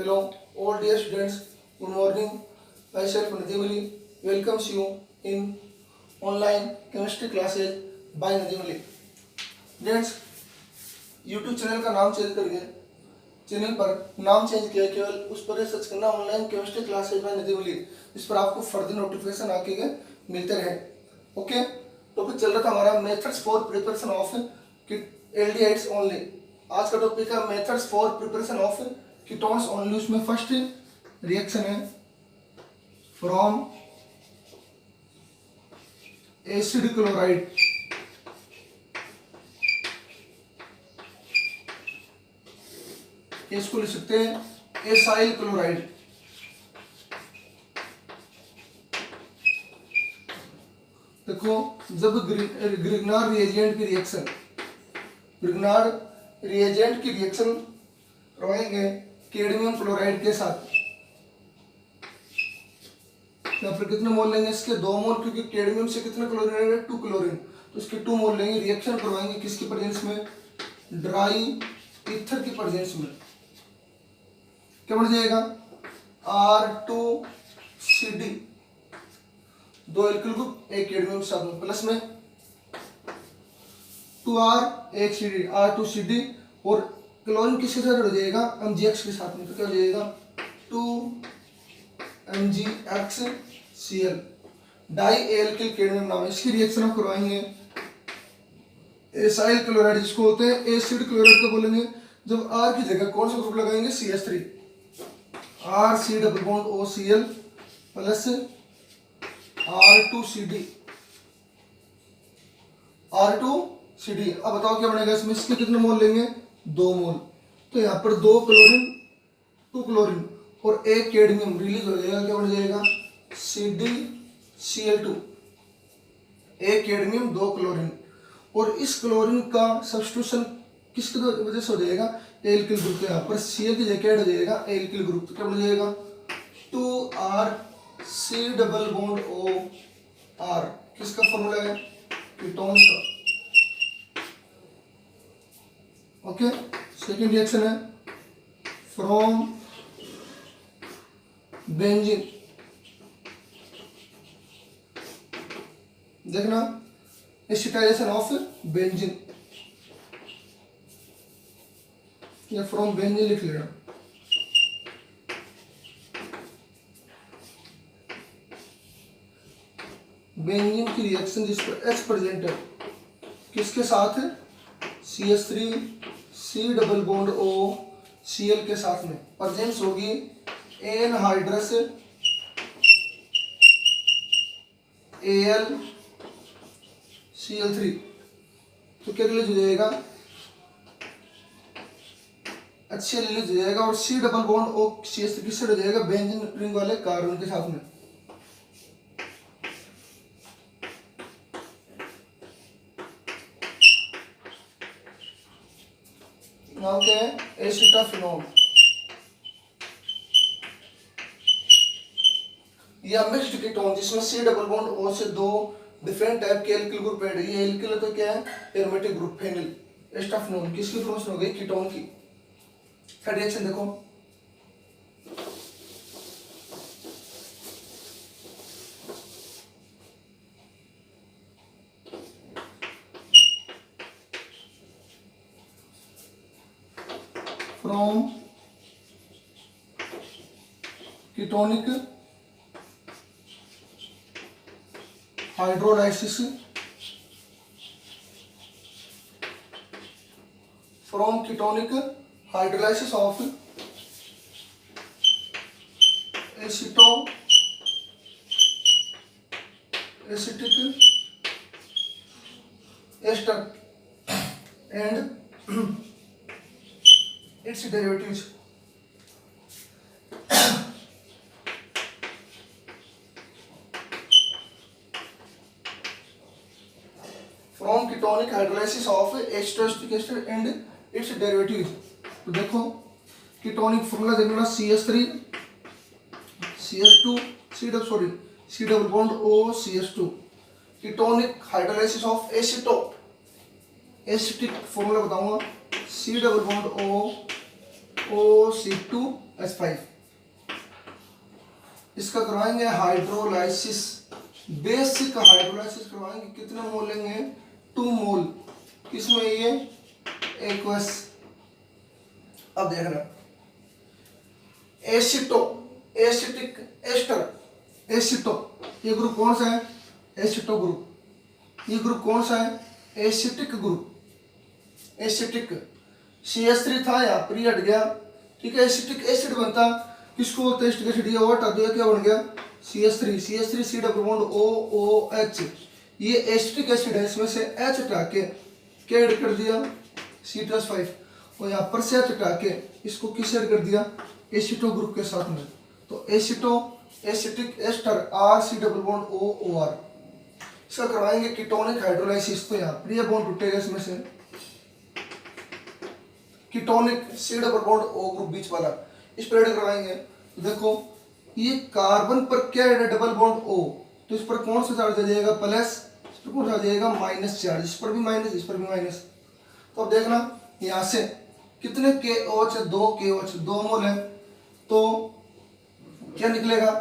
Hello, all dear students. Good morning. Myself Nadimali welcomes you in online chemistry classes by Nadimali. Students, YouTube channel का नाम change करके channel पर नाम change किया, केवल उस पर सर्च करना ऑनलाइन केमिस्ट्री क्लासेज बाय नदीमली, इस पर आपको फर्दर नोटिफिकेशन आके मिलते रहे. ओके, टॉपिक चल रहा था हमारा methods for preparation of aldehydes only. आज का टॉपिक है methods for preparation of ketones only. उसमें फर्स्ट रिएक्शन है फ्रॉम एसिड क्लोराइड. इसको लिख सकते हैं एसाइल क्लोराइड. देखो, जब ग्रिग्नार्ड रिएजेंट की रिएक्शन करवाएंगे कैडमियम क्लोराइड के साथ, यहाँ पर कितने मोल लेंगे इसके? 2 मोल, क्योंकि कैडमियम से कितना क्लोरीन है? 2 क्लोरीन, तो इसके 2 मोल लेंगे. रिएक्शन करवाएंगे किसकी प्रेजेंस में? ड्राई ईथर की प्रेजेंस में. क्या बन जाएगा? R2CD, 2 एल्किल ग्रुप, 1 कैडमियम साथ में, प्लस में 2R 1 CD, R2CD, और क्लोरीन किसके साथ जुड़ जाएगा? MgX के साथ में. तो क्या हो जाएगा? 2MgXCl, डाई एल्किल कैडमियम नाम है. इसकी रिएक्शन आप करवाएंगे एसाइल क्लोराइड, जिसको होते हैं एसिड क्लोराइड को बोलेंगे. जब R की जगह कौन सा ग्रुप लगाएंगे? CH3, RC double bond OCl plus R2CD. अब बताओ क्या बनेगा इसमें? इसके कितने मोल लेंगे? 2 मोल. तो यहाँ पर 2 क्लोरीन, 2 क्लोरीन और 1 कैडमियम रिलीज हो जाएगा. क्या बन जाएगा? CdCl2, 1 cadmium 2 chlorine. और इस क्लोरीन का सब्स्टिट्यूशन किसकी वजह से हो जाएगा? Alkyl group. यहाँ पर Cl की जगह हो जाएगा एल्किल ग्रुप. तो क्या बन जाएगा? 2RC double bond OR. किसका फॉर्मूला है? कीटोन्स का. ओके, सेकेंड रिएक्शन है फ्रॉम बेंजीन. देखना, एसिटाइजेशन ऑफ बेंजीन, या फ्रॉम बेंजीन लिख लेना. बेंजीन की रिएक्शन जिस पर H प्रेजेंट है, किसके साथ है? CH3C डबल बॉन्ड OCl के साथ में. प्रेजेंस होगी एनहाइड्रस AlCl3. तो क्या रिलीज हो जाएगा? अच्छे रिलीज हो जाएगा. और C डबल बॉन्ड OCH3 किससे हो जाएगा? बेंजीन रिंग वाले कार्बन के साथ में. नाम क्या है? एसिटाफिनोल. या मिक्स्ड कीटोन जिसमें C डबल बॉन्ड O से 2 डिफरेंट टाइप के एल्किल ग्रुप ऐड है. ये एल्किल तो क्या है? Aromatic group, phenyl. एस्टाफिनोल किसकी फॉर्मेशन हो गई? कीटोन की. थर्ड रिएक्शन देखो, from ketonic hydrolysis, from ketonic hydrolysis of acetic ester and its derivatives. From ketonic hydrolysis of acetic ester and its derivatives. तो देखो, कीटोनिक फॉर्मूला देखना, CH3 CH2 C double bond OCH2. Ketonic hydrolysis of acetic formula बताऊंगा, C double bond O O C2H5। इसका करवाएंगे hydrolysis, basic hydrolysis करवाएंगे। कितने मोल लेंगे? 2 मोल। किसमें? ये एक्वस। अब देखना, एसिटो, एसिटिक एस्टर, एसिटो, ये ग्रुप कौन सा है? एसिटो ग्रुप। ये ग्रुप कौन सा है? Acetic group. एसिटिक CH3 था, यहाँ पर हट गया, ठीक है। एसिटिक एसिड बनता किसको बोलते हैं? Acetic acid. ये और हटा दिया, क्या बन गया? CH3, CH3 C double bond OOH। ये एसिटिक एसिड है, इसमें से H हटा के क्या ऐड कर दिया? C2H5। और यहाँ पर से H हटा के इसको किस ऐड कर दिया? एसिटो ग्रुप के साथ में। तो aceto, acetic ester RC double bond OOR। इसका करवाएंगे कीटोनिक हाइड्रोलाइसिस। तो यहाँ पर ये बॉन्ड टूटेगा इसमें से, ketonic C double bond O group बीच वाला, इस पर ऐड करवाएंगे। तो देखो ये कार्बन पर क्या है? डबल बॉन्ड O, तो इस पर कौन सा चार्ज आ जाएगा? प्लस। इस पर कौन सा आ जाएगा? Minus charge. इस पर भी माइनस, इस पर भी माइनस। तो अब देखना यहाँ से कितने KOH है? 2 KOH, 2 मोल है, तो क्या निकलेगा?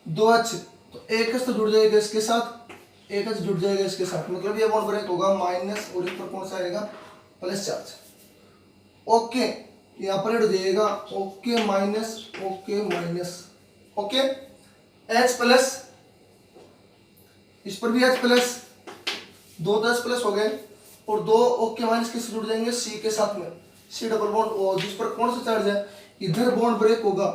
2H। तो एक H तो जुड़ जाएगा इसके साथ, एक H जुड़ जाएगा इसके साथ, मतलब ये बॉन्ड ब्रेक होगा माइनस, और इस पर कौन सा आएगा? Plus charge. ओके, यहाँ पर ऐड जाएगा okay minus, okay minus, okay. H plus, इस पर भी H प्लस, 2 10 प्लस हो गए, और 2 ओके माइनस किससे जुड़ जाएंगे? C के साथ में, C डबल बॉन्ड O, जिस पर कौन सा चार्ज है? इधर बॉन्ड ब्रेक होगा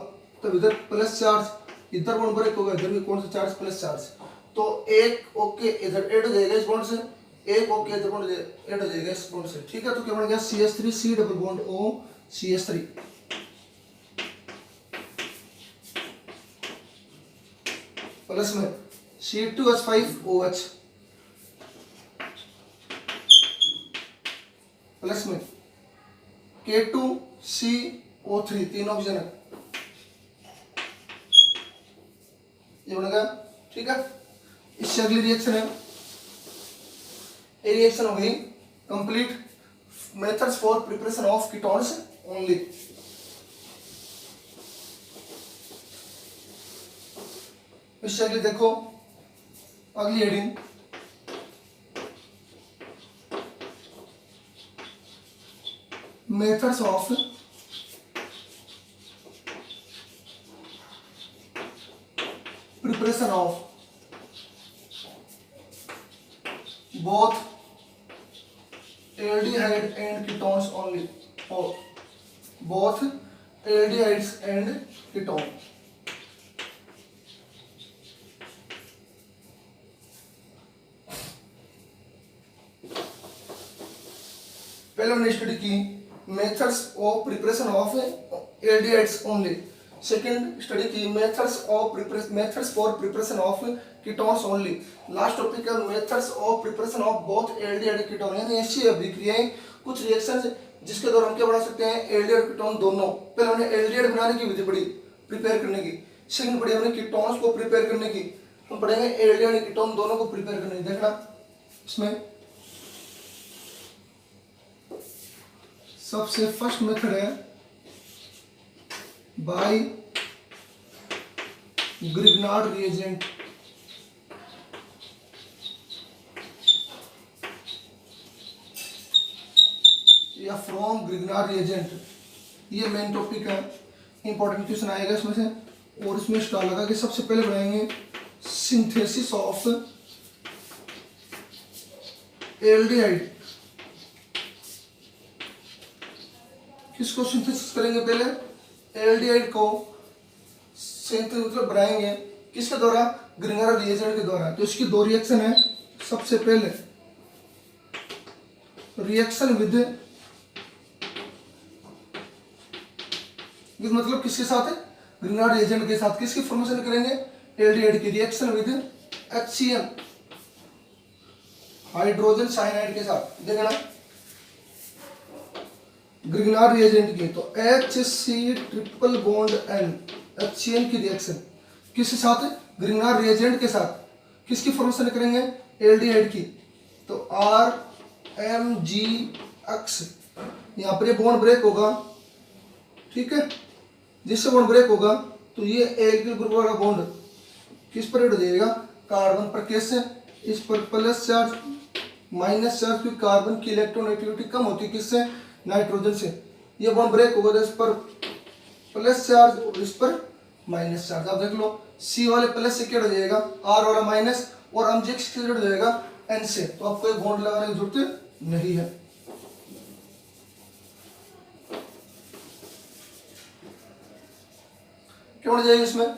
तो इधर प्लस चार्ज, इधर बॉन्ड ब्रेक होगा इधर भी कौन सा चार्ज? Plus charge. तो एक ओके इधर ऐड हो जाएगा इस बॉन्ड से, एक ओके इधर बॉन्ड ऐड हो जाएगा इस बॉन्ड से, ठीक है। तो क्या बन गया? CH3 C double bond O CH3 plus में C2H5OH प्लस में K2CO3, 3 ऑप्शन है, ये बनेगा, ठीक है। इससे अगली रिएक्शन है, ये रिएक्शन हो गई complete. Methods for preparation of ketones only. इससे अगली देखो, अगली heading methods of preparation of both aldehyde and ketones only, or both aldehydes and ketone। पहले हमने स्टडी की methods of preparation of aldehydes only. Second study की methods for preparation of ketones only. Last topic है methods of preparation of both aldehyde ketone, यानी ऐसी अभिक्रियाएं, कुछ reactions जिसके द्वारा हम क्या बना सकते हैं? एल्डिहाइड कीटोन दोनों। पहले हमने एल्डिहाइड बनाने की विधि पढ़ी, प्रिपेयर करने की। सेकंड पढ़ी हमने कीटोन्स को प्रिपेयर करने की। हम पढ़ेंगे एल्डिहाइड कीटोन दोनों को प्रिपेयर करने की। देखना इसमें सबसे फर्स्ट मेथड है बाय ग्रिग्नार्ड रिएजेंट। या फ्रॉम ग्रिग्नार्ड रिएजेंट, ये मेन टॉपिक है, इंपॉर्टेंट क्वेश्चन आएगा इसमें से। और इसमें स्टार लगा के सबसे पहले बनाएंगे सिंथेसिस ऑफ एल्डिहाइड। किसको सिंथेसिस करेंगे? पहले एल्डिहाइड को सिंथेसिस मतलब बनाएंगे किसके द्वारा? ग्रिग्नार्ड रिएजेंट के द्वारा। तो इसकी 2 रिएक्शन है। सबसे पहले रिएक्शन विद मतलब किसके साथ है? ग्रिग्नार्ड रिएजेंट के साथ। किसकी फॉर्मेशन करेंगे? एल्डिहाइड की। Reaction with HCl hydrogen cyanide के साथ। देखना ग्रिग्नार्ड रिएजेंट की, तो HC triple bond N HCl की रिएक्शन किसके साथ है? ग्रिग्नार्ड रिएजेंट के साथ। किसकी फॉर्मेशन करेंगे? एल्डिहाइड की। तो RMgX, यहाँ पर ये बॉन्ड ब्रेक होगा, ठीक है, जिससे बॉन्ड ब्रेक होगा तो ये एल्किल ग्रुप वाला बॉन्ड किस पर ऐड हो जाएगा, कार्बन पर। कैसे, इस पर प्लस चार्ज माइनस चार्ज, क्योंकि कार्बन की इलेक्ट्रोनेगेटिविटी कम होती है किससे, नाइट्रोजन से। ये बॉन्ड ब्रेक होगा तो इस पर प्लस चार्ज और इस पर माइनस चार्ज। आप देख लो, सी वाले प्लस से क्या हो जाएगा, आर वाला माइनस, और एमजीएक्स से जुड़ जाएगा एन से, तो आपको एक बॉन्ड लगाने की जरूरत नहीं है। क्या हो जाएगा इसमें,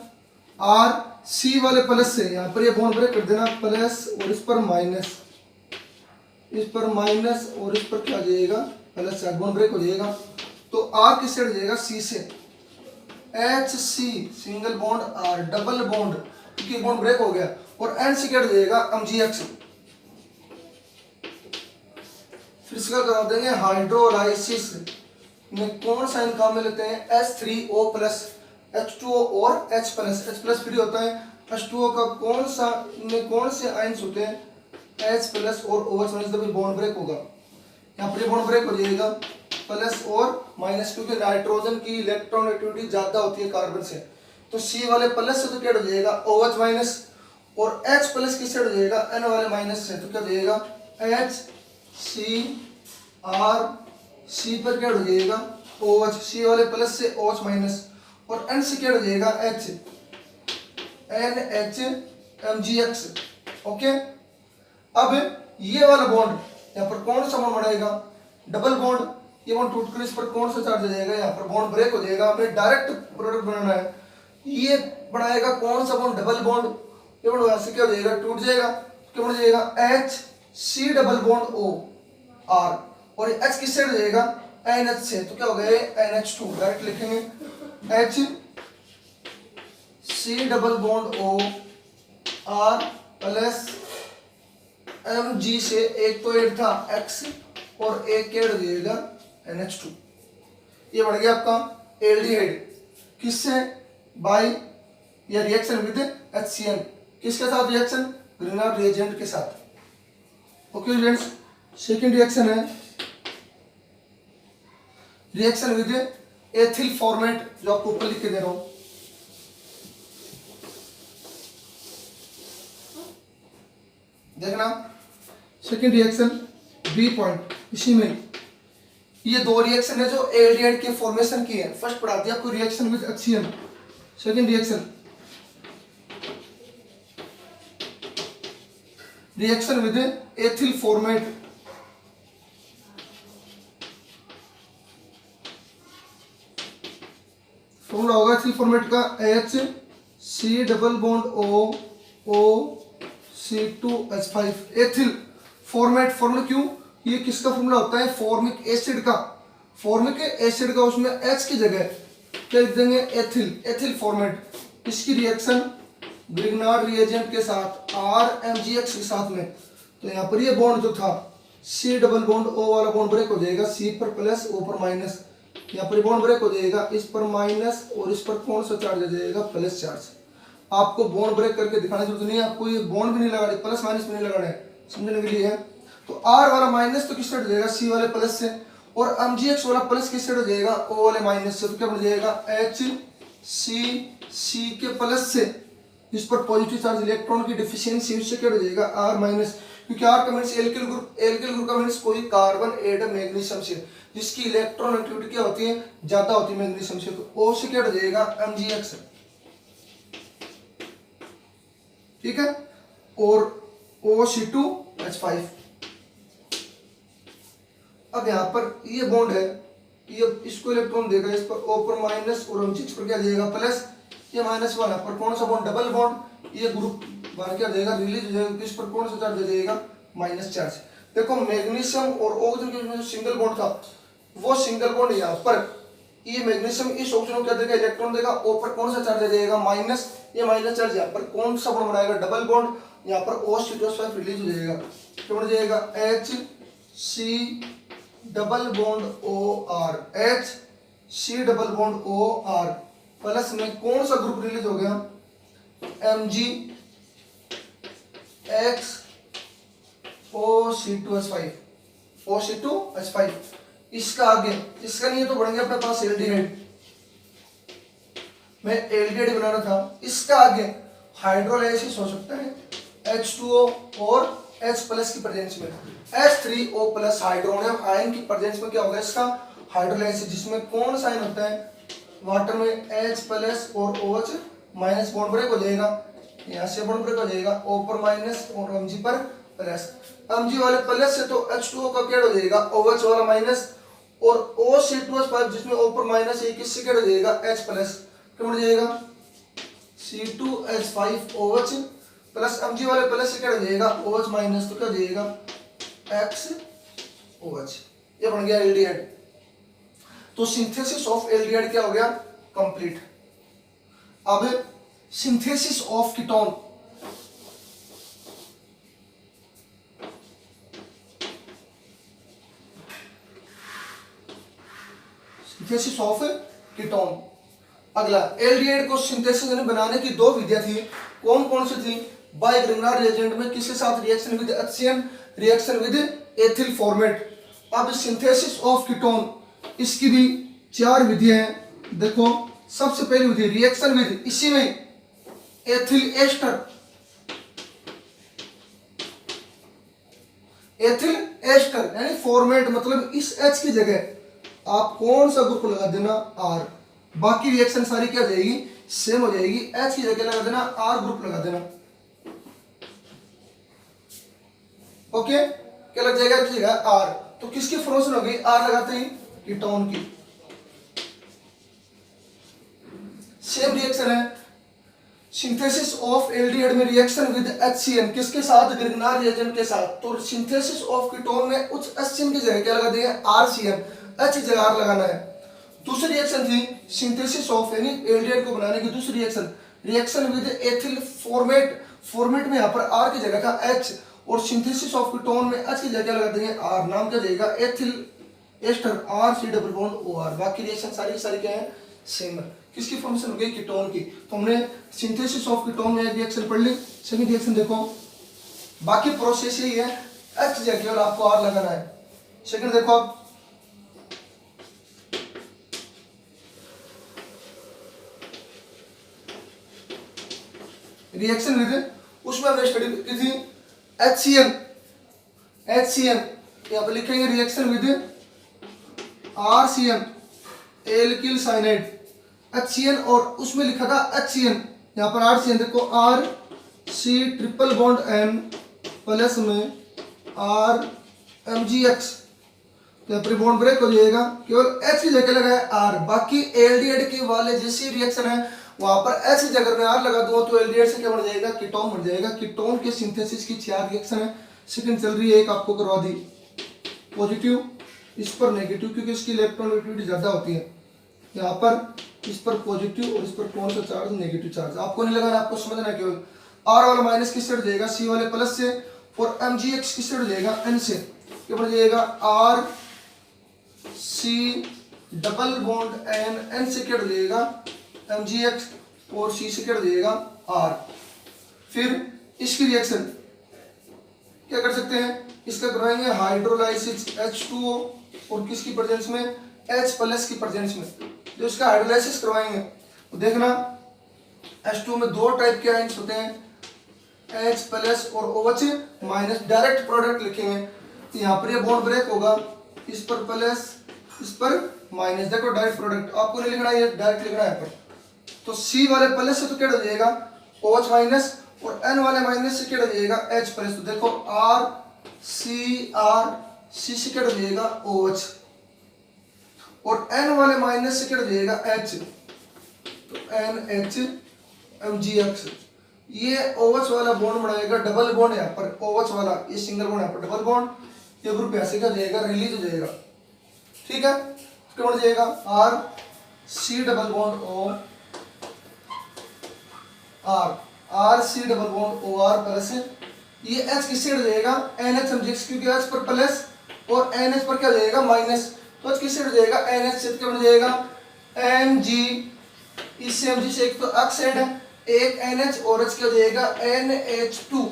आर सी वाले प्लस से यहाँ पर ये बॉन्ड ब्रेक कर देना, प्लस और इस पर माइनस, इस पर माइनस और इस पर क्या हो जाएगा, प्लस चार्ज, बॉन्ड ब्रेक हो जाएगा। तो आर किससे हट जाएगा, सी से, H C single bond R, double bond क्योंकि बॉन्ड ब्रेक हो गया, और एन से क्या हट जाएगा, एमजीएक्स। फिर इसका करा देंगे हाइड्रोलाइसिस में कौन सा आयन काम में लेते हैं, H3O प्लस, H2O और H plus, H plus free होता है, H2O का कौन सा में कौन से आयन्स होते हैं, H प्लस और OH माइनस, तभी बॉन्ड ब्रेक होगा। यहाँ पर बॉन्ड ब्रेक हो जाएगा प्लस और माइनस, क्योंकि नाइट्रोजन की इलेक्ट्रोनेगेटिविटी ज्यादा होती है कार्बन से, तो C वाले प्लस से तो क्या हो जाएगा, OH माइनस, और H प्लस किससे हो जाएगा, N वाले माइनस से, तो क्या हो जाएगा, HCr, C पर क्या हो जाएगा, OH, C वाले प्लस से OH माइनस, और N से क्या हो जाएगा, H, NH MgX। ओके, अब ये वाला बॉन्ड यहाँ पर कौन सा बॉन्ड बनाएगा, डबल बॉन्ड। ये बॉन्ड टूटकर इस पर कौन सा चार्ज आ जाएगा, यहाँ पर बॉन्ड ब्रेक हो जाएगा। हमें डायरेक्ट प्रोडक्ट बनाना है, ये बनाएगा कौन सा बॉन्ड, डबल बॉन्ड। ये बॉन्ड यहाँ से क्या हो जाएगा, टूट जाएगा, क्या बन जाएगा, HC double bond O R, और ये H किससे हट जाएगा, NH से, तो क्या हो गया, NH2। डायरेक्ट लिखेंगे HC double bond O R plus Mg से, एक तो एड था X और एक क्या हो जाएगा, NH2। ये बढ़ गया आपका एल्डिहाइड, किससे, बाय या रिएक्शन विद HCl, किसके साथ रिएक्शन, ग्रीनहाउस रिएजेंट के साथ। ओके स्टूडेंट्स, सेकंड रिएक्शन है रिएक्शन विद एथिल फॉर्मेट, जो आपको ऊपर लिख के दे रहा हूं। देखना, सेकंड रिएक्शन बी पॉइंट, इसी में ये दो रिएक्शन है जो एल्डिहाइड के फॉर्मेशन की है। फर्स्ट पढ़ा दिया आपको reaction with HCl, second reaction with ethyl format. Formula होगा एथिल फॉर्मेट का, HC double bond O2H5। Ethyl format, formula क्यों, ये किसका फॉर्मूला होता है, फॉर्मिक एसिड का। फॉर्मिक एसिड का उसमें H की जगह क्या लिख देंगे, एथिल, एथिल फॉर्मेट। इसकी रिएक्शन ग्रिग्नार्ड रिएजेंट के साथ RMgX के साथ में, तो यहाँ पर ये बॉन्ड जो था C डबल बॉन्ड O वाला बॉन्ड ब्रेक हो जाएगा, C पर प्लस O पर माइनस, यहाँ पर बॉन्ड ब्रेक हो जाएगा, इस पर माइनस और इस पर कौन सा चार्ज आ जाएगा, प्लस चार्ज। आपको बॉन्ड ब्रेक करके दिखाने की जरूरत नहीं है, आपको ये बॉन्ड भी नहीं लगाने, प्लस माइनस भी नहीं लगाने, समझने के लिए है। तो R वाला माइनस तो किससे हट जाएगा, C वाले प्लस से, और MgX वाला प्लस किससे हट जाएगा, O वाले माइनस से, तो क्या बन जाएगा, HCC के प्लस से, इस पर पॉजिटिव चार्ज इलेक्ट्रॉन की डिफिशियंसी, उससे क्या हो जाएगा, R माइनस, क्योंकि R का means alkyl group, alkyl group का मीन्स कोई कार्बन एटम मैग्नीशियम से जिसकी इलेक्ट्रॉन एक्टिविटी क्या होती है, ज्यादा होती है मैग्नीशियम से, तो O से क्या हो जाएगा, MgX, ठीक है, और OC2H5। अब यहाँ पर ये बॉन्ड है, ये इसको इलेक्ट्रॉन देगा, इस पर O पर माइनस और MgX पर क्या देगा, प्लस, ये माइनस वाला पर कौन सा बॉन्ड, डबल बॉन्ड, ये ग्रुप बाहर क्या देगा, रिलीज हो जाएगा, इस पर कौन सा चार्ज देगा, माइनस चार्ज। देखो मैग्नीशियम और ऑक्सीजन के बीच में जो सिंगल बॉन्ड था, वो सिंगल बॉन्ड यहाँ पर, ये मैग्नीशियम इस ऑक्सीजन को क्या देगा, इलेक्ट्रॉन देगा, O पर कौन सा चार्ज देगा, माइनस, ये माइनस चार्ज यहाँ पर कौन सा बॉन्ड बनाएगा, डबल बॉन्ड, यहाँ पर OH2 रिलीज हो जाएगा, क्या बन जाएगा, HC double bond OR, HC double bond OR plus में कौन सा ग्रुप रिलीज हो गया, MgX OC2H5, OC2H5। इसका आगे, इसका नहीं है तो बढ़ेंगे अपने पास एल्डिहाइड, में एल्डिहाइड बनाना था, इसका आगे हाइड्रोलाइसिस हो सकता है H2O और H प्लस की प्रेजेंस में, H3O प्लस हाइड्रोनियम आयन की प्रेजेंस में क्या होगा इसका हाइड्रोलाइसिस, जिसमें कौन सा आयन होता है वाटर में H प्लस और OH माइनस, बॉन्ड ब्रेक हो जाएगा, यहाँ से बॉन्ड ब्रेक हो जाएगा O पर माइनस और Mg पर प्लस, Mg वाले प्लस से तो H2O का क्या हो जाएगा OH वाला माइनस, और O(C2H5) जिसमें O पर माइनस है किससे क्या हो जाएगा H प्लस, क्या हो जाएगा C2H5OH प्लस Mg वाले प्लस से क्या हो जाएगा OH माइनस, तो क्या हो जाएगा XOH, ये बन गया एल्डिहाइड। तो सिंथेसिस ऑफ एल्डिहाइड क्या हो गया कंप्लीट। अब synthesis of ketone, synthesis of ketone. अगला एल्डिहाइड को सिंथेसिस बनाने की दो विधियां थी, कौन कौन सी थी, बाय ग्रिग्नार्ड रिएजेंट में किसके साथ reaction with HCN, reaction with ethyl format. अब सिंथेसिस ऑफ कीटोन इसकी भी चार विधियां हैं, देखो सबसे पहली विधि रिएक्शन विद, इसी में एथिल एस्टर, एथिल एस्टर यानी फॉर्मेट, मतलब इस H की जगह आप कौन सा ग्रुप लगा देना R, बाकी रिएक्शन सारी क्या हो जाएगी सेम हो जाएगी, H की जगह लगा देना R ग्रुप लगा देना, ओके क्या लग जाएगा की जगह R, तो किसकी फॉर्मेशन होगी R लगाते हैं कीटोन की। सेम रिएक्शन है सिंथेसिस ऑफ एल्डिहाइड में रिएक्शन विद HCN, किसके साथ ग्रिग्नार्ड रिएजेंट के साथ, तो सिंथेसिस ऑफ कीटोन में उस HCN की जगह क्या लगा देंगे RCN, H की जगह R लगाना है। दूसरी रिएक्शन थी सिंथेसिस ऑफ यानी एल्डिहाइड को बनाने की दूसरी reaction, reaction with ethyl format, format में यहाँ पर R की जगह था H, और सिंथेसिस ऑफ कीटोन में H की जगह लगा देंगे R, नाम क्या जाएगा एथिल एस्टर R(C)OR, बाकी रिएक्शन सारी सारी क्या है सेम है। किसकी फॉर्मेशन हो गई कीटोन की, तो हमने सिंथेसिस ऑफ कीटोन में एक रिएक्शन पढ़ ली। सेकंड रिएक्शन देखो, बाकी प्रोसेस यही है, H जगह और आपको R लगाना है। सेकंड देखो आप, रिएक्शन विद, उसमें हमने स्टडी की थी HCN, यहाँ पर लिखेंगे reaction with RCN alkyl cyanide, HCN और उसमें लिखा था HCN, यहाँ पर RCN देखो RC(N) प्लस में RMgX, यहाँ पर बॉन्ड ब्रेक हो जाएगा, केवल H की जगह लगा है R, बाकी एल्डिहाइड के वाले जैसी रिएक्शन है वहां पर H की जगह में R लगा दूंगा तो एल्डिहाइड से क्या बन जाएगा कीटोन बन जाएगा। कीटोन के सिंथेसिस की चार रिएक्शन है, सेकंड चल रही है, एक आपको करवा दी पॉजिटिव, इस पर नेगेटिव क्योंकि इसकी इलेक्ट्रॉनिक ज्यादा होती है, यहाँ पर इस पर पॉजिटिव और इस पर कौन सा चार्ज नेगेटिव चार्ज, आपको नहीं लगाना, आपको समझना है केवल। R वाला माइनस किससे हट जाएगा C वाले प्लस से, और Mgx किससे हट जाएगा N से, क्या बन जाएगा RC(N) से क्या हट जाएगा Mgx, और C से क्या हट जाएगा R। फिर इसकी रिएक्शन क्या कर सकते हैं, इसका करवाएंगे हाइड्रोलाइसिस H2O और किसकी प्रेजेंस में H प्लस की प्रेजेंस में, जो इसका हाइड्रोलाइसिस करवाएंगे तो देखना H2O में दो टाइप के आयंस होते हैं, H प्लस और OH माइनस, डायरेक्ट प्रोडक्ट लिखेंगे, यहाँ पर ये बॉन्ड ब्रेक होगा, इस पर प्लस इस पर माइनस, देखो डायरेक्ट प्रोडक्ट आपको नहीं लिखना, ये डायरेक्ट लिखना है पर, तो C वाले प्लस से तो क्या हो जाएगा OH माइनस, और N वाले माइनस से क्या हो जाएगा H प्लस, तो देखो RC से क्या हो जाएगा OH, और N वाले माइनस से क्या हो जाएगा H, तो NH(Mgx), ये OH वाला बॉन्ड बनाएगा डबल बॉन्ड, यहाँ पर OH वाला ये सिंगल बॉन्ड, यहाँ पर डबल बॉन्ड, ये ग्रुप ऐसे क्या जाएगा रिलीज हो जाएगा, ठीक है, क्या बन जाएगा RC(OR) प्लस ये H किससे हट जाएगा NH(Mgx), क्योंकि H पर प्लस और NH पर क्या हो जाएगा माइनस, तो H किससे हट जाएगा NH से, क्या बन जाएगा Mg, इससे Mg से एक तो ऑक्साइड है, एक NH और H क्या हो जाएगा NH2,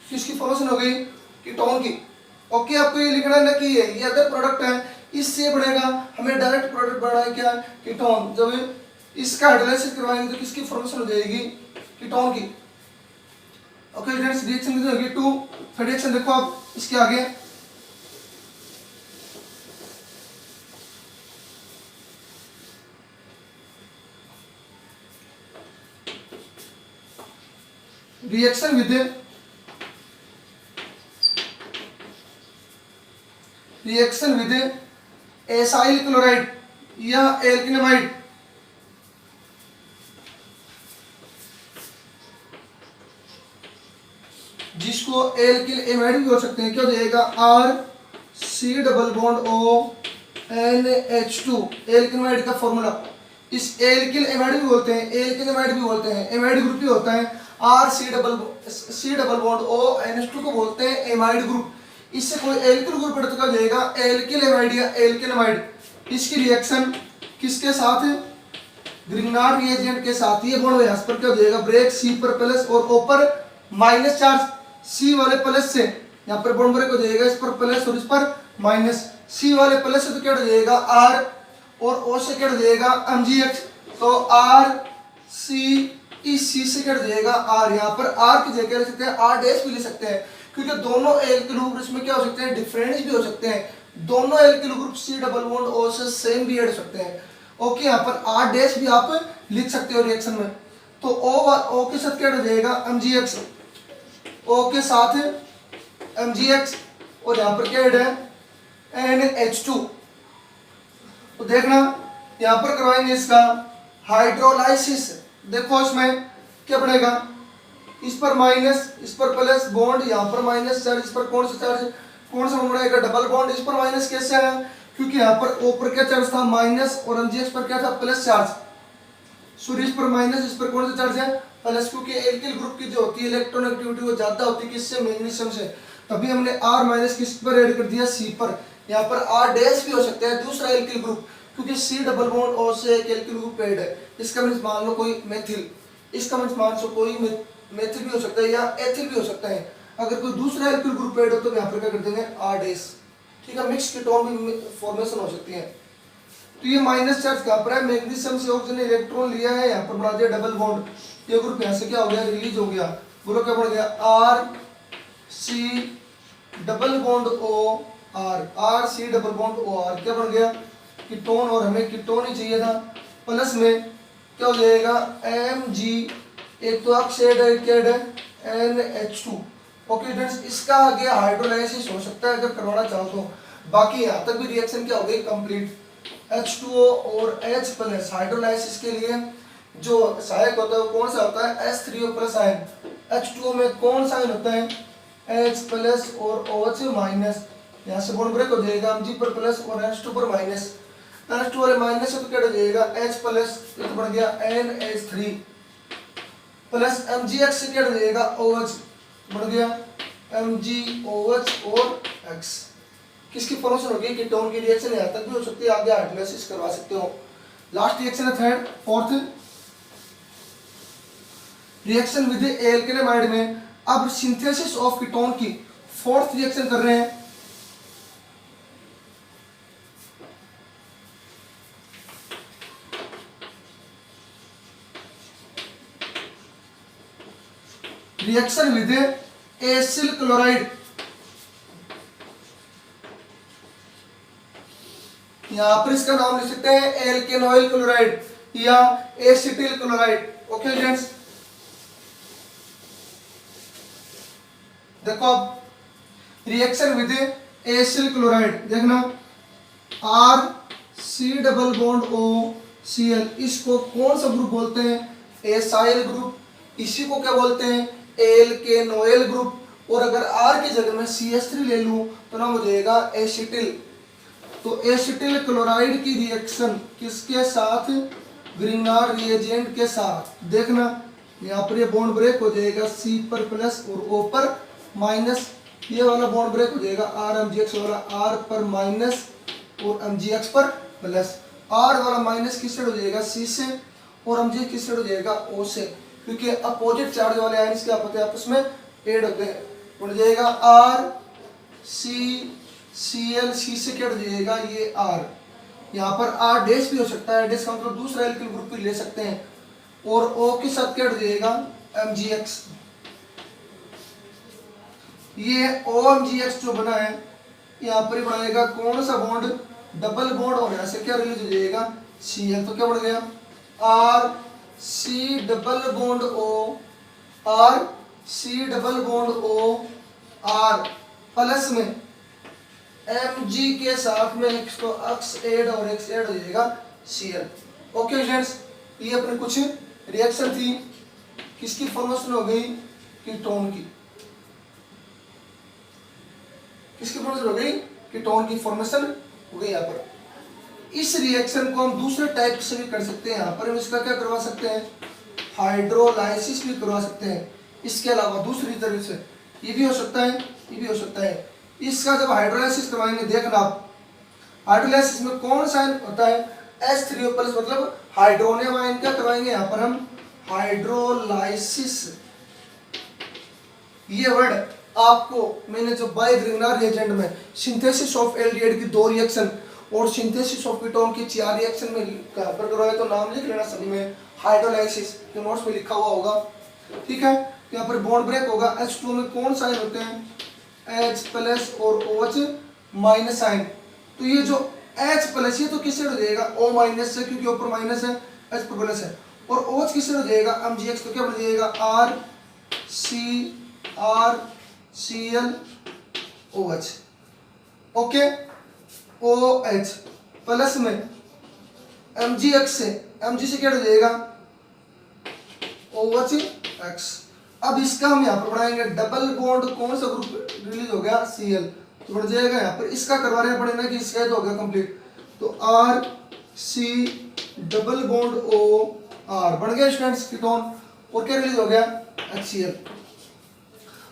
किसकी फॉर्मेशन हो गई कीटोन की। ओके, आपको ये लिखना है ना कि ये अदर प्रोडक्ट है, इससे बनेगा, हमें डायरेक्ट प्रोडक्ट बनाना है क्या कीटोन, जब इसका हाइड्रोलाइसिस करवाएंगे तो किसकी फॉर्मेशन हो जाएगी, कीटोन की। ओके स्टूडेंट्स, रिएक्शन कितनी होगी 2। फिर रिएक्शन देखो आप इसके आगे, रिएक्शन विद एसाइल क्लोराइड या एल्केनामाइड, जिसको एल्किल एमाइड भी हो सकते हैं, क्या हो जाएगा R C double bond O NH2, alkanamide का फॉर्मूला। इस एल्किल एमाइड भी बोलते हैं, एल्केनामाइड भी बोलते हैं, एमाइड ग्रुप भी होता है। R C double bond O NH2 को बोलते हैं एमाइड ग्रुप। इससे कोई एल्किल ग्रुप है तो क्या हो जाएगा एल्किल एमाइड या एल्केनामाइड। इसकी रिएक्शन किसके साथ है, ग्रिग्नार्ड रिएजेंट के साथ। ये बॉन्ड यहाँ पर क्या हो जाएगा ब्रेक, सी पर प्लस और ओ पर माइनस चार्ज, सी वाले प्लस से यहाँ पर बॉन्ड ब्रेक हो जाएगा, इस पर प्लस और इस पर माइनस। सी वाले प्लस से तो क्या हो जाएगा आर और ओ से क्या हो जाएगा MgH, तो आर सी, इस सी से क्या हो जाएगा आर। यहाँ पर आर की जगह ले सकते हैं आर डैश भी ले सकते हैं, क्योंकि दोनों एल्किल ग्रुप इसमें क्या हो सकते हैं डिफरेंट भी हो सकते हैं। दोनों alkyl group C double bond O से सेम भी ऐड हो सकते हैं। ओके, यहाँ पर आर डैश भी आप लिख सकते हो रिएक्शन में। तो ओ के साथ क्या हो जाएगा MgX, ओ के साथ MgX और यहाँ पर क्या ऐड है NH2। तो देखना यहाँ पर करवाएंगे इसका हाइड्रोलाइसिस। देखो इसमें क्या बनेगा, इस पर माइनस इस पर प्लस बॉन्ड, यहाँ पर माइनस चार्ज, इस पर कौन सा चार्ज, कौन सा बॉन्ड बनेगा डबल बॉन्ड। इस पर माइनस कैसे आया, क्योंकि यहाँ पर O पर क्या चार्ज था माइनस और MgX पर क्या था प्लस चार्ज। सॉरी, इस पर माइनस, इस पर कौन सा चार्ज है प्लस, क्योंकि एल्किल ग्रुप की जो होती है इलेक्ट्रोनेगेटिविटी वो ज्यादा होती है किससे, मैग्नीशियम से। तभी हमने R माइनस किस पर ऐड कर दिया, C पर। यहाँ पर R डैश भी हो सकता है दूसरा एल्किल ग्रुप, क्योंकि C डबल बॉन्ड O से एक एल्किल ग्रुप ऐड है। इसका मींस मान लो कोई मेथिल, इसका मींस मान लो कोई मेथिल भी हो सकता है या एथिल भी हो सकता है। अगर कोई दूसरा एल्किल ग्रुप ऐड हो तो यहाँ पर क्या कर देंगे R डैश। ठीक है, मिक्स कीटोन भी फॉर्मेशन हो सकती है। तो ये माइनस चार्ज कहाँ पर है, मैग्नीशियम से ऑक्सीजन ने इलेक्ट्रॉन लिया है, यहाँ पर बना दिया डबल बॉन्ड, ये ग्रुप यहाँ से क्या हो गया रिलीज हो गया। बोलो क्या बन गया R C double bond O R, R C double bond O R क्या बन गया कीटोन, और हमें कीटोन ही चाहिए था। प्लस में क्या हो जाएगा Mg, एक तो ऑक्साइड है क्या है NH2। ओके फ्रेंड्स, इसका आगे हाइड्रोलाइसिस हो सकता है अगर करवाना चाहो तो। बाकी यहाँ तक भी रिएक्शन क्या हो गई कंप्लीट। H2O और H प्लस हाइड्रोलाइसिस के लिए जो सहायक होता है वो कौन सा होता है H3O प्लस आयन। H2O में कौन सा आयन होता है H प्लस और OH माइनस, यहाँ से बॉन्ड ब्रेक हो जाएगा Mg पर प्लस और H2 पर माइनस। NH2 वाले माइनस से तो क्या हो जाएगा H प्लस, तो बन गया NH3 प्लस MgX से क्या हो जाएगा OH, बन गया MgOH और X। किसकी फॉर्मेशन होगी कीटोन की। रिएक्शन यहाँ तक भी हो सकती है, आगे हाइड्रोलाइसिस करवा सकते हो। लास्ट रिएक्शन है थर्ड, फोर्थ रिएक्शन विद एल्केनामाइड में। अब सिंथेसिस ऑफ कीटोन की फोर्थ रिएक्शन कर रहे हैं। रिएक्शन विद एसिल क्लोराइड, यहां पर इसका नाम लिख सकते हैं एल्केनॉइल क्लोराइड या एसिटिल क्लोराइड। ओके फ्रेंड्स, देखो अब रिएक्शन विद एसिल क्लोराइड, देखना R C double bond O C L, इसको कौन सा ग्रुप बोलते हैं एसाइल ग्रुप। इसी को क्या बोलते हैं एल्केनोइल ग्रुप। और अगर आर की जगह में CH3 ले लूं तो नाम हो जाएगा एसिटिल। तो एसिटिल क्लोराइड की रिएक्शन किसके साथ, ग्रिग्नार्ड रिएजेंट के साथ। देखना यहाँ पर ये बॉन्ड ब्रेक हो जाएगा C पर प्लस और O पर माइनस, ये वाला बॉन्ड ब्रेक हो जाएगा R MgX वाला R पर माइनस और MgX पर प्लस। R वाला माइनस किस साइड हो जाएगा C से और MgX किस साइड हो जाएगा O से, क्योंकि अपोजिट चार्ज वाले आयंस क्या होते हैं आपस में ऐड होते हैं। बन जाएगा R C Cl, C से क्या हो जाएगा ये R, यहाँ पर R डैश भी हो सकता है, डैश का मतलब दूसरा एल्किल ग्रुप भी ले सकते हैं, और O के साथ क्या जुड़ जाएगा MgX। ये OMgX जो बना है यहाँ पर बनाएगा कौन सा बॉन्ड, डबल बॉन्ड होने से क्या रिलीज हो जाएगा Cl। तो क्या बन गया RC double bond O, RC double bond O R plus में Mg के साथ में इसको X ऐड और X ऐड हो जाएगा Cl। ओके फ्रेंड्स, ये अपने कुछ रिएक्शन थी, किसकी फॉर्मेशन हो गई, कीटोन की। किसकी फॉर्मेशन हो गई, कीटोन की फॉर्मेशन हो गई। यहाँ पर इस रिएक्शन को हम दूसरे टाइप से भी कर सकते हैं। यहाँ पर हम इसका क्या करवा सकते हैं, हाइड्रोलाइसिस भी करवा सकते हैं। इसके अलावा दूसरी तरह से ये भी हो सकता है, ये भी हो सकता है। इसका जब हाइड्रोलाइसिस करवाएंगे, देखना आप हाइड्रोलाइसिस में कौन सा आयन होता है H3O प्लस, मतलब हाइड्रोनियम आयन क्या करवाएंगे यहाँ पर हम हाइड्रोलाइसिस। ये वर्ड आपको मैंने जो बाय ग्रिग्नार रिएजेंट में सिंथेसिस ऑफ एल्डिहाइड की 2 रिएक्शन और सिंथेसिस ऑफ कीटोन की 4 रिएक्शन में कहां पर करवाया, तो नाम लिख लेना सभी में, हाइड्रोलाइसिस, जो नोट्स में लिखा हुआ होगा। ठीक है, यहाँ पर बॉन्ड ब्रेक होगा। H2 में कौन सा आयन होते हैं, H प्लस और OH माइनस आयन। तो ये जो H प्लस, ये तो किससे हो जाएगा O माइनस से, क्योंकि ऊपर माइनस है, H पर प्लस है, और OH किससे हो जाएगा MgX। तो क्या बन जाएगा RCl OH। Okay, OH plus में MgX से, Mg से क्या हो जाएगा OHX। अब इसका हम यहाँ पर बनाएंगे डबल बॉन्ड, कौन सा ग्रुप रिलीज हो गया Cl, तो बढ़ जाएगा यहाँ पर। इसका करवा रहे पड़ेगा कि इसका तो हो गया कंप्लीट, तो RC डबल बॉन्ड OR बन गया स्टूडेंट्स कीटोन, और क्या रिलीज हो गया HCl।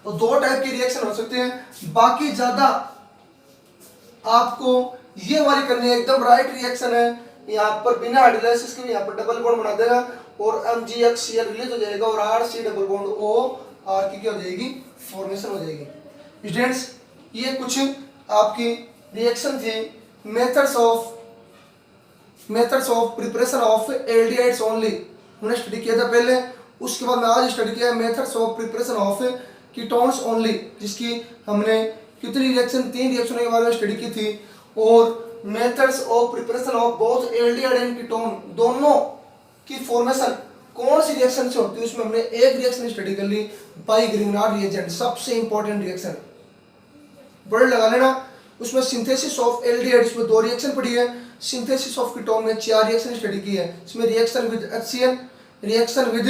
तो 2 टाइप के रिएक्शन हो सकते हैं, बाकी ज्यादा आपको ये वाली करनी है, एकदम राइट रिएक्शन है। यहाँ पर बिना हाइड्रोलाइसिस के यहाँ पर डबल बॉन्ड बना देगा और MgXCl रिलीज हो जाएगा, और RC डबल बॉन्ड OR की क्या हो जाएगी, फॉर्मेशन हो जाएगी। स्टूडेंट्स, ये कुछ आपकी रिएक्शन थी, methods of preparation of aldehydes only हमने स्टडी किया था पहले। उसके बाद मैं आज स्टडी किया methods of preparation of ketones only, जिसकी हमने कितनी रिएक्शन, 3 रिएक्शनों के बारे में स्टडी की थी। और methods of preparation of both aldehyde and ketone, दोनों की फॉर्मेशन कौन सी रिएक्शन से होती है, उसमें हमने एक रिएक्शन स्टडी कर ली, बाय ग्रिग्नार रिएजेंट, सबसे इंपॉर्टेंट रिएक्शन, वर्ड लगा लेना। उसमें सिंथेसिस ऑफ एल्डिहाइड, इसमें 2 रिएक्शन पड़ी है। सिंथेसिस ऑफ कीटोन में 4 रिएक्शन स्टडी की है। इसमें reaction with HCl, reaction with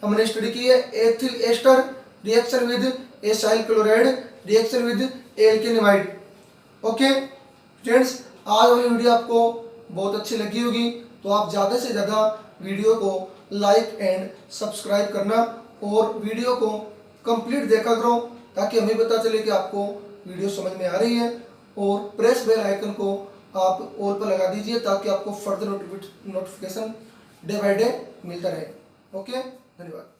हमने स्टडी की है ethyl ester, reaction with acyl chloride, reaction with alkanamide. Okay friends, आज वाली वीडियो आपको बहुत अच्छी लगी होगी, तो आप ज़्यादा से ज़्यादा वीडियो को लाइक एंड सब्सक्राइब करना, और वीडियो को कंप्लीट देखा करो, ताकि हमें पता चले कि आपको वीडियो समझ में आ रही है। और प्रेस बेल आइकन को आप ऑल पर लगा दीजिए, ताकि आपको further notification day by day मिलता रहे। ओके, धन्यवाद।